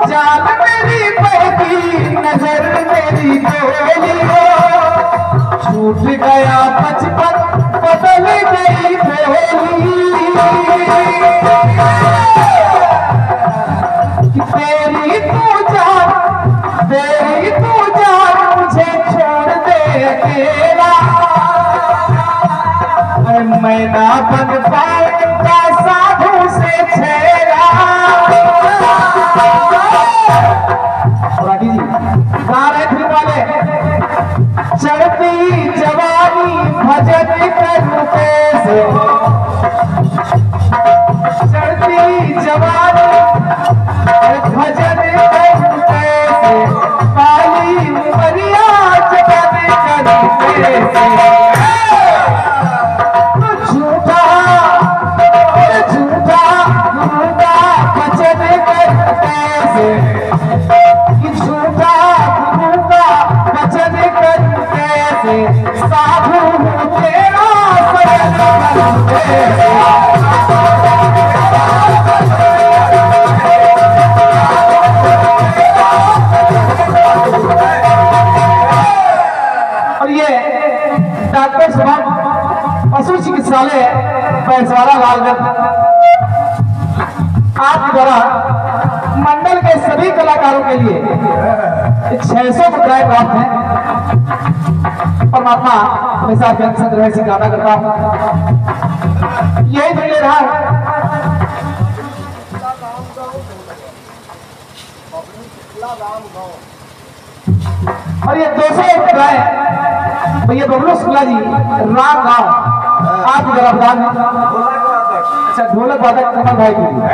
जान मेरी बहकी नजर मेरी बोली हो, छूट गया बचपन बदल गई बोली। तेरी तू जान मुझे छोड़ दे अकेला, मैं ना बन पाऊंगा साधु से छेड़ा। जी गा रहे थे वाले, चढ़ती जवानी भजन करूं कैसे, चढ़ती जवानी भजन करूं कैसे, काली उमरिया जगन करूं कैसे। झूठा झूठा झूठा भजन करूं कैसे, झूठा झूठा भजन करूं कैसे, साधु तेरा भजन करूं कैसे। और ये डॉक्टर सुभाष पशु चिकित्सालय बैसवाड़ा लालगंज आपके द्वारा मंडल के सभी कलाकारों के लिए 600 मुद्राएं प्राप्त हैं। परमात्मा हमेशा व्यंग संग्रह से गाना करता हूं, यही दिन ले रहा है। और ये 200 मुद्राएं भैया बबलू शुक्ला जी राम गांव आपकी द्वारा प्रदान है। अच्छा ढोलक वादक कमल भाई के लिए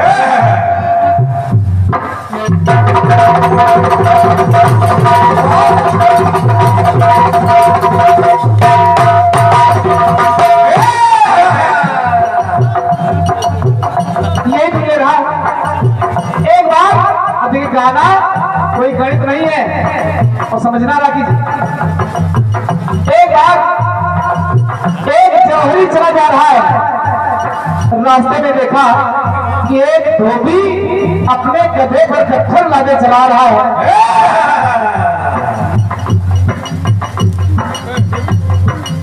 यही ले रहा। एक बार देखिए गाना कोई गणित नहीं है और समझना राखी। एक बार एक जौहरी चला जा रहा है, रास्ते में देखा कि एक धोबी अपने गधे पर पत्थर लादे चला रहा है।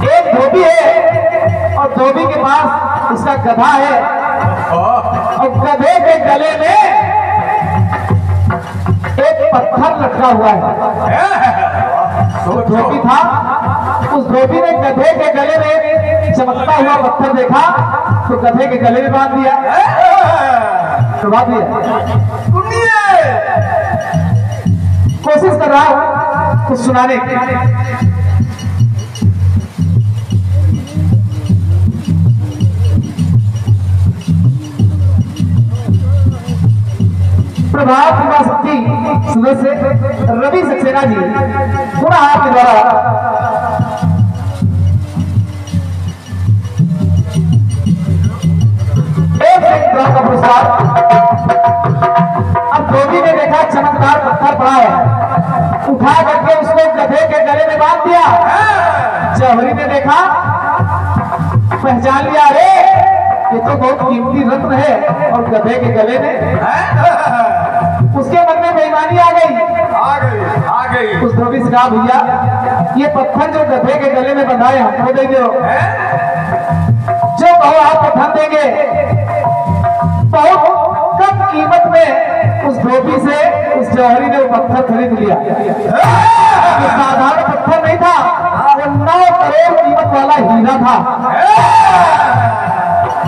एक धोबी है और धोबी के पास उसका गधा है और गधे के गले में एक पत्थर लटका हुआ है। तो धोबी था, उस धोबी ने गधे के गले में चमकता हुआ पत्थर देखा तो गधे के गले में बांध दिया। बांध दिया। कोशिश कर रहा हूं कुछ सुनाने की। प्रभात युवा शक्ति सदस्य रवि सक्सेना जी पुनः आपके द्वारा का पुरस्कार। अब धोबी ने देखा चमकदार पत्थर पड़ा है, उठा करके उसको गधे के गले में बांध दिया। जौहरी ने देखा, पहचान लिया, अरे ये तो बहुत कीमती रत्न है और गधे के गले में। उसके मन में बेईमानी आ गई। उस धोबी से कहा, भैया ये पत्थर जो गधे के गले में बंधा है हमको दे दो, जो कहो आपको धन देंगे। बहुत कम कीमत में उस धोबी से उस जौहरी ने वो पत्थर खरीद लिया। साधारण पत्थर नहीं था, वो 9 करोड़ कीमत वाला हीरा था,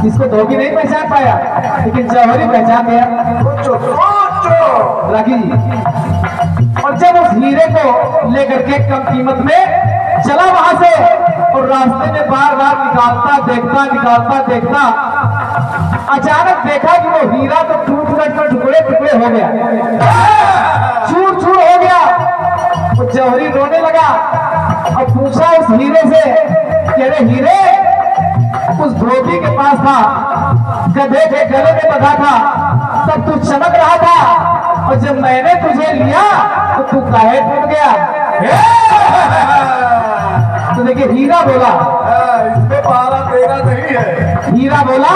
जिसको धोबी नहीं पहचान पाया लेकिन जौहरी पहचान गया। राखी जी, और जब उस हीरे को लेकर के कम कीमत में चला वहां से और रास्ते में बार बार निकालता देखता अचानक देखा कि वो हीरा तो टूट कर टुकड़े टुकड़े हो गया, चूर चूर हो गया। वो जौहरी रोने लगा और पूछा उस हीरे से कि अरे हीरे, उस धोबी के पास था, गधे के गले में बंधा था, तब तू चमक रहा था और जब मैंने तुझे लिया तो तू काहे टूट गया। तो देखिए हीरा बोला, इसमें पारा तेरा नहीं है। हीरा बोला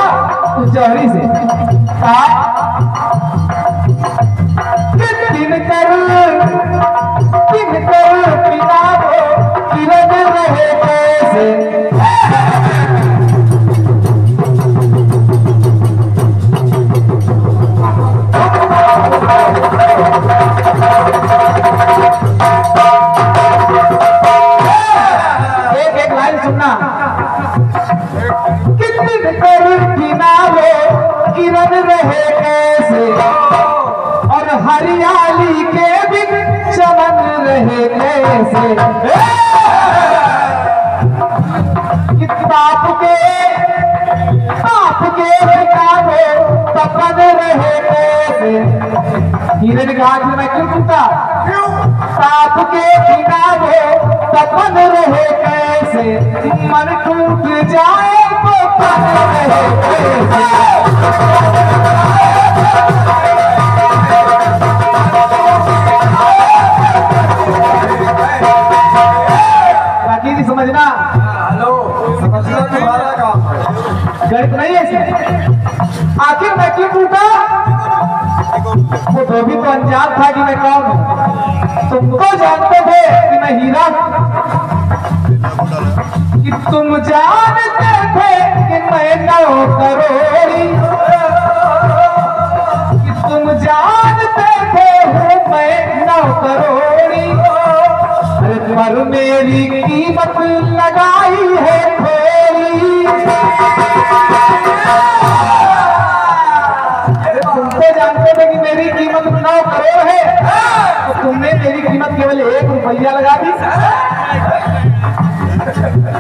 उस जौहरी से, कहा दिन कर बिना वो किरण रहे कैसे। एक लाइन सुनना, कितनी कर बिना वो किरण रहे कैसे, और हरियाली के बिन चमन रहे कैसे। बाप के बिना वो तपन रहे कैसे। हीरे ने कहा कि मैं क्यों टूटा, बाप के बिना वो तपन रहे कैसे, मन टूट जाए तो तन रहे कैसे। बाकी जी समझना, हेलो, समझना तुम्हारा काम है, गणित नहीं है इसमें। आखिर मैं क्यों टूटा, वो धोबी तो अनजान था कि मैं कौन हूं। तुम तो जानते थे कि मैं हीरा हूं, कि तुम जानते थे कि मैं नौकरोड़ी, कि तुम जानते थे हूं मैं नौकरोड़ी। अरे पर मेरी कीमत लगाई है थोड़ी। तुम तो जानते थे कि मेरी कीमत 9 करोड़ है, तो तुमने मेरी कीमत केवल 1 रुपया लगा दी।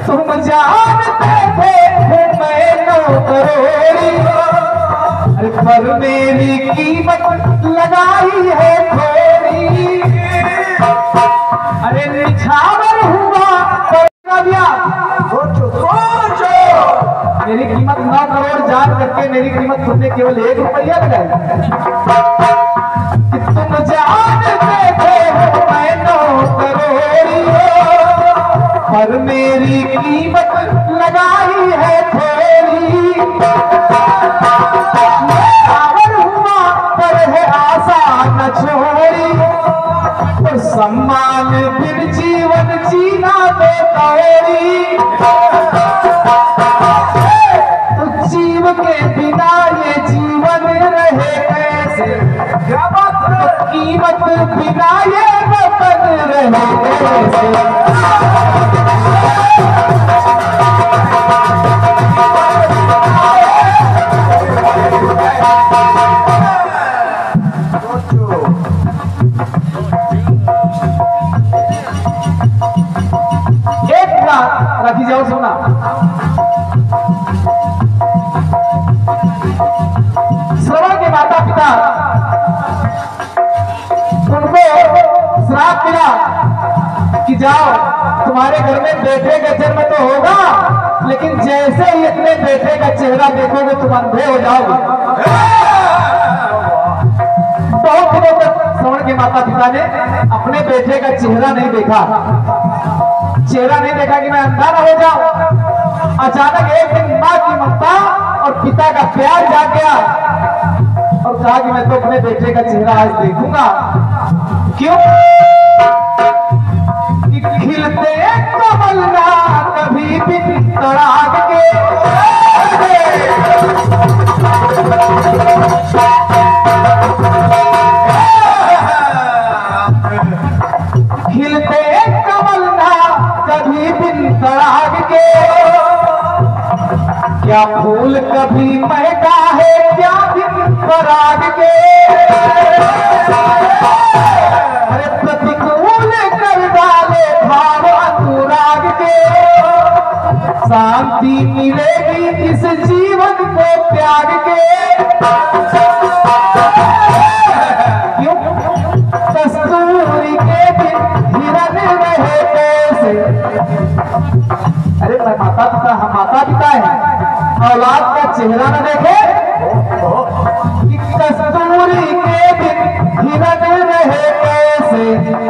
तुम जानते थे मैं 9 करोड़ी, अरे पर मेरी कीमत लगाई है थोड़ी। अरे निछावर हुआ मेरी कीमत 9 करोड़ जान करके मेरी कीमत तुमने केवल 1 रुपया लगाई। तुम जानते थे मैं 9 करोड़ी, पर मेरी कीमत लगाई है थोड़ी। निछावर हुआ पर है आशा न छोड़ी, तो सम्मान बिन जीवन जीना तो तोड़ी। तो जीव के बिना ये जीवन रहे कैसे, क्या बात है। तो कीमत बिना ये वतन रहे कैसे। रखी जाओ, सुना। श्रवण के माता पिता उनको श्राप मिला कि जाओ तुम्हारे घर में बेटे का जन्म तो होगा, लेकिन जैसे ही अपने बेटे का चेहरा देखोगे तुम अंधे हो जाओगे। बहुत दिनों तक श्रवण के माता पिता ने अपने बेटे का चेहरा नहीं देखा कि मैं अंधा ना हो जाऊं। अचानक एक दिन मां की ममता और पिता का प्यार जाग गया और कहा कि मैं तो अपने बेटे का चेहरा आज देखूंगा। क्यों? कि खिलते कमल ना कभी भी तड़ाग के, खिलते कमल ना कभी बिन तड़ाग के, क्या फूल कभी महका है क्या बिन पराग के। अरे प्रतिकूल कर डाले भाव अनुराग के, शांति मिलेगी इस जीवन को त्याग के। क्यों? कस्तूरी के बिन हिरन रहे कैसे। अरे माता पिता, हम माता पिता है, औलाद का चेहरा न देखे। कस्तूरी के बिन हिरन रहे कैसे,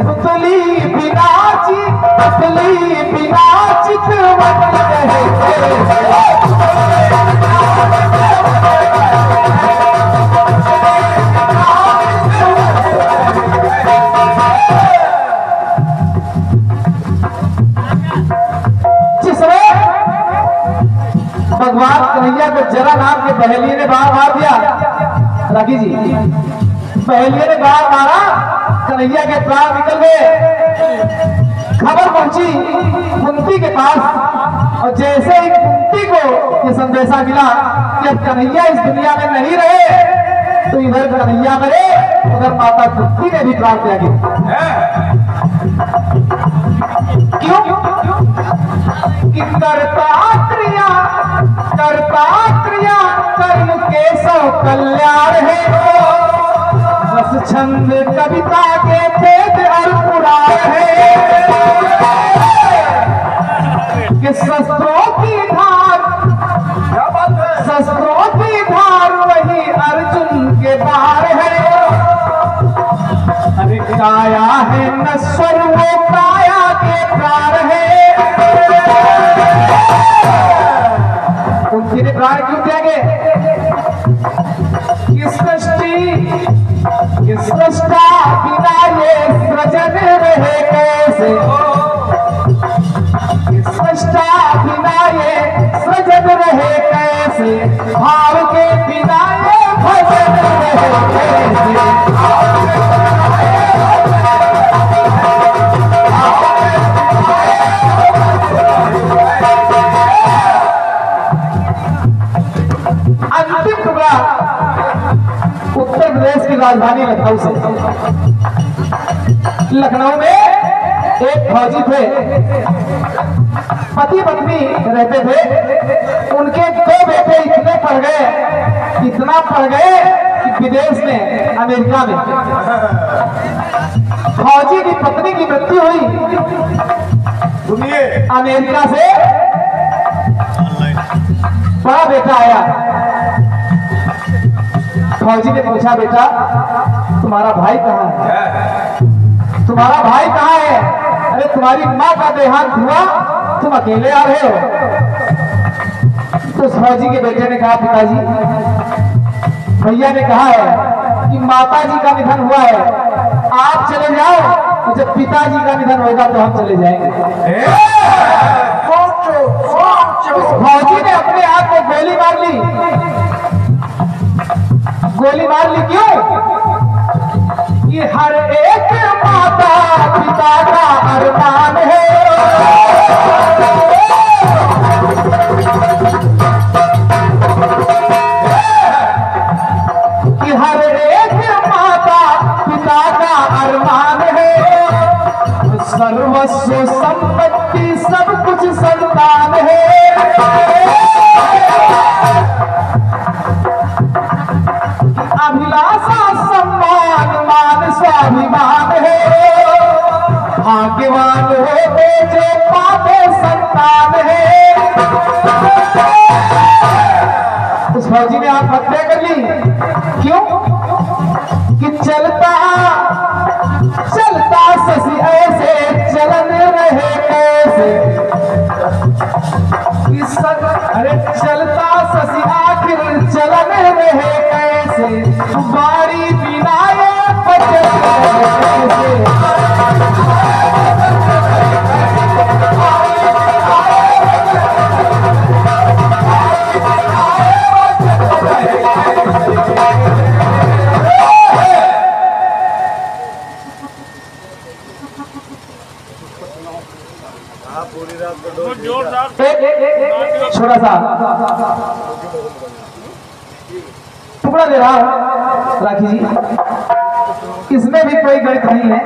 पुतली बिना जी असली बिना चितवन रहे भगवान कन्हैया को जरा नाम के बहेलिए ने बाहर मार दिया। राखी जी, बहेलिए ने बाहर मारा, कन्हैया के प्राण निकल गए। खबर पहुंची कुंती के पास और जैसे ही कुंती को ये संदेशा मिला कि अब कन्हैया इस दुनिया में नहीं रहे तो इधर कन्हैया मरे उधर माता कुंती ने भी प्राण त्यागे। क्यों कि करता क्रिया कर्म के सौ कल्याण है, बस छंद कविता के भेद और पुराण है कि शस्त्रों की धार, शस्त्रों की धार वही अर्जुन के बार है। अरे काया है नश्वर वो काया के प्राण है। कुंती ने प्राण क्यों त्यागे? सृष्टा बिना ये सृजन रहे कैसे, सृष्टा बिना ये सृजन रहे कैसे, भाव के बिना ये भजन रहे कैसे। अंतिम टुकड़ा उत्तर प्रदेश की राजधानी लखनऊ से। लखनऊ में एक फौजी थे, पति पत्नी रहते थे। उनके दो बेटे इतने पढ़ गए, इतना पढ़ गए कि विदेश में अमेरिका में फौजी की पत्नी की मृत्यु हुई। अमेरिका से बड़ा बेटा आया। फौजी ने पूछा, बेटा तुम्हारा भाई कहाँ है? तुम्हारा भाई कहाँ है? अरे तुम्हारी माँ का देहांत हुआ, तुम अकेले आ रहे हो। तो उस फौजी के बेटे ने कहा, पिताजी भैया ने कहा है कि माता जी का निधन हुआ है, आप चले जाओ, तो जब पिताजी का निधन होगा तो हम चले जाएंगे। फौजी ने अपने आप को गोली मार ली। गोली मार ली क्यों? ये हर एक माता पिता का अरमान है कि हर एक माता पिता का अरमान है, सर्वस्व संपत्ति सब कुछ संतान है। अभिलाषा सम्मान मान स्वाभिमान है, भाग्यवान होते जो पाते संतान है। उस फौजी ने आत्महत्या कर ली। क्यों? कि चलता चलता शशि ऐसे चलन रहे कैसे। अरे चलता शशि आखिर चलन रहे कैसे, बारी बिना ये बचत कैसे। छोटा सा टुकड़ा दे रहा हूं राखी जी, इसमें भी कोई गणित नहीं है।